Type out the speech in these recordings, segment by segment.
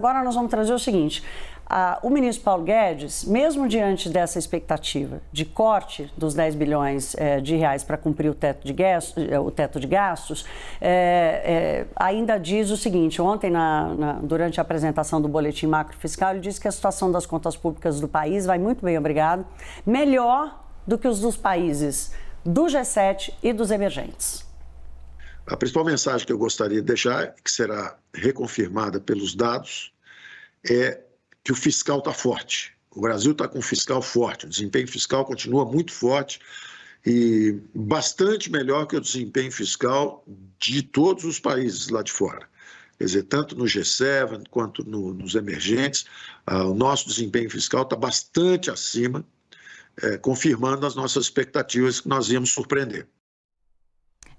Agora nós vamos trazer o seguinte, o ministro Paulo Guedes, mesmo diante dessa expectativa de corte dos 10 bilhões de reais para cumprir o teto de gastos, ainda diz o seguinte, ontem durante a apresentação do boletim macrofiscal, ele disse que a situação das contas públicas do país vai muito bem, obrigado, melhor do que os dos países do G7 e dos emergentes. A principal mensagem que eu gostaria de deixar, que será reconfirmada pelos dados, é que o fiscal está forte. O Brasil está com um fiscal forte, o desempenho fiscal continua muito forte e bastante melhor que o desempenho fiscal de todos os países lá de fora. Quer dizer, tanto no G7 quanto nos emergentes, o nosso desempenho fiscal está bastante acima, confirmando as nossas expectativas que nós íamos surpreender.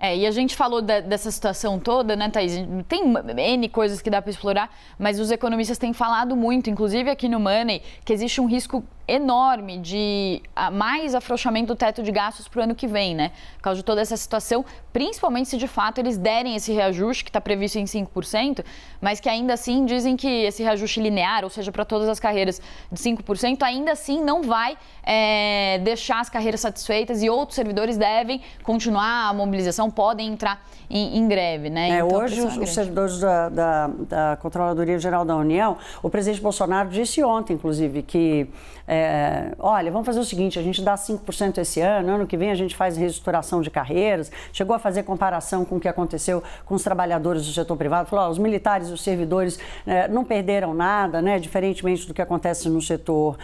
E a gente falou dessa situação toda, né, Thaís? Tem N coisas que dá para explorar, mas os economistas têm falado muito, inclusive aqui no Money, que existe um risco enorme de mais afrouxamento do teto de gastos para o ano que vem, né? Por causa de toda essa situação, principalmente se de fato eles derem esse reajuste que está previsto em 5%, mas que ainda assim dizem que esse reajuste linear, ou seja, para todas as carreiras de 5%, ainda assim não vai deixar as carreiras satisfeitas e outros servidores devem continuar a mobilização, podem entrar em greve, né? Então, hoje, os servidores da Controladoria Geral da União, o presidente Bolsonaro disse ontem, inclusive, que olha, vamos fazer o seguinte, a gente dá 5% esse ano que vem a gente faz reestruturação de carreiras, chegou a fazer comparação com o que aconteceu com os trabalhadores do setor privado, falou, os militares e os servidores não perderam nada, né, diferentemente do que acontece no setor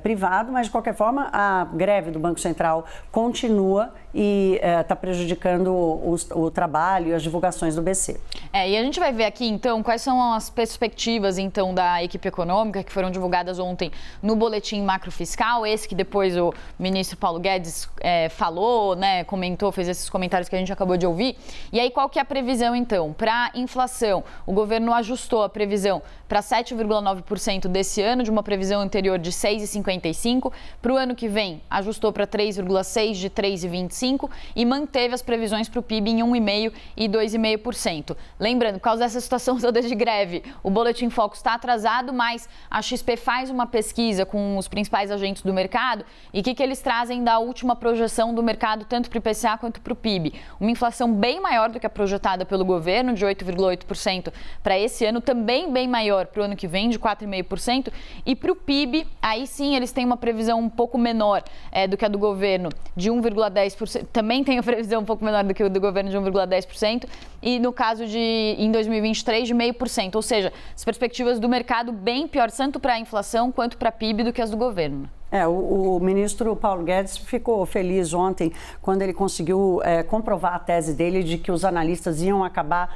privado, mas de qualquer forma a greve do Banco Central continua e está prejudicando o trabalho e as divulgações do BC. E a gente vai ver aqui, então, quais são as perspectivas, então, da equipe econômica que foram divulgadas ontem no boletim macrofiscal, esse que depois o ministro Paulo Guedes falou, né, comentou, fez esses comentários que a gente acabou de ouvir. E aí, qual que é a previsão, então? Para inflação, o governo ajustou a previsão para 7,9% desse ano, de uma previsão anterior de 6,55%. Para o ano que vem, ajustou para 3,6% de 3,25% e manteve as previsões para o PIB em 1,5% e 2,5%. Lembrando, por causa dessa situação toda de greve, o Boletim Focus está atrasado, mas a XP faz uma pesquisa com os principais agentes do mercado e o que eles trazem da última projeção do mercado, tanto para o IPCA quanto para o PIB. Uma inflação bem maior do que a projetada pelo governo, de 8,8% para esse ano, também bem maior para o ano que vem, de 4,5%. E para o PIB, aí sim eles têm uma previsão um pouco menor do que a do governo, de 1,10%. Também tem a previsão um pouco menor do que o do governo, de 1,10%. E no caso em 2023, de 0,5%. Ou seja, as perspectivas do mercado bem piores, tanto para a inflação quanto para a PIB, do que as do governo. O ministro Paulo Guedes ficou feliz ontem quando ele conseguiu comprovar a tese dele de que os analistas iam acabar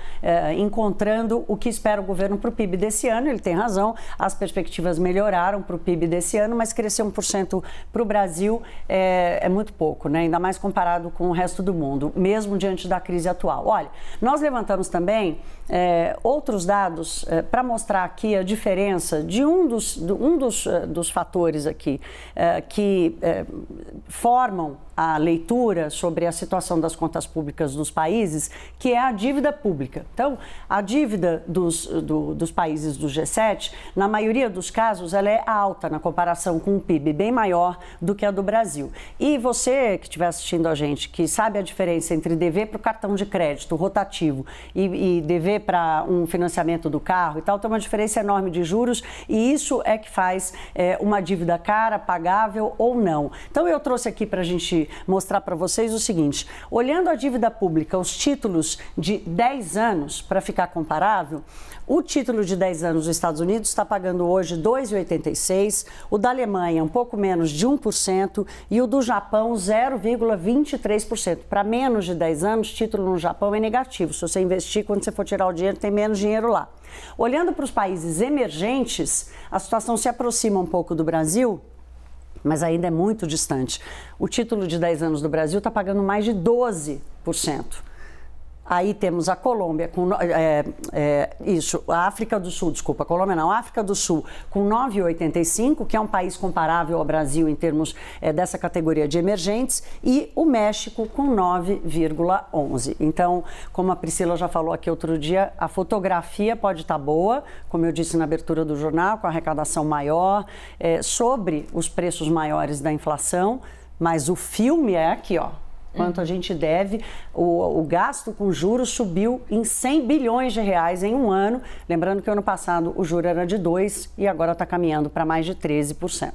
encontrando o que espera o governo para o PIB desse ano. Ele tem razão, as perspectivas melhoraram para o PIB desse ano, mas crescer 1% para o Brasil é muito pouco, né? Ainda mais comparado com o resto do mundo, mesmo diante da crise atual. Olha, nós levantamos também outros dados para mostrar aqui a diferença de um dos fatores aqui que formam a leitura sobre a situação das contas públicas dos países, que é a dívida pública. Então, a dívida dos países do G7, na maioria dos casos, ela é alta na comparação com o PIB, bem maior do que a do Brasil. E você que estiver assistindo a gente, que sabe a diferença entre dever para o cartão de crédito rotativo e dever para um financiamento do carro e tal, tem uma diferença enorme de juros e isso é que faz uma dívida cara, pagável ou não. Então, eu trouxe aqui para a gente mostrar para vocês o seguinte, olhando a dívida pública, os títulos de 10 anos, para ficar comparável, o título de 10 anos dos Estados Unidos está pagando hoje 2,86%, o da Alemanha um pouco menos de 1% e o do Japão 0,23%. Para menos de 10 anos, título no Japão é negativo. Se você investir, quando você for tirar o dinheiro, tem menos dinheiro lá. Olhando para os países emergentes, a situação se aproxima um pouco do Brasil, mas ainda é muito distante. O título de 10 anos do Brasil está pagando mais de 12%. Aí temos a Colômbia, a África do Sul, desculpa, a Colômbia não, a África do Sul com 9,85, que é um país comparável ao Brasil em termos dessa categoria de emergentes, e o México com 9,11. Então, como a Priscila já falou aqui outro dia, a fotografia pode estar boa, como eu disse na abertura do jornal, com a arrecadação maior, sobre os preços maiores da inflação, mas o filme é aqui, ó. Quanto a gente deve, o gasto com juros subiu em 100 bilhões de reais em um ano. Lembrando que ano passado o juro era de 2% e agora está caminhando para mais de 13%.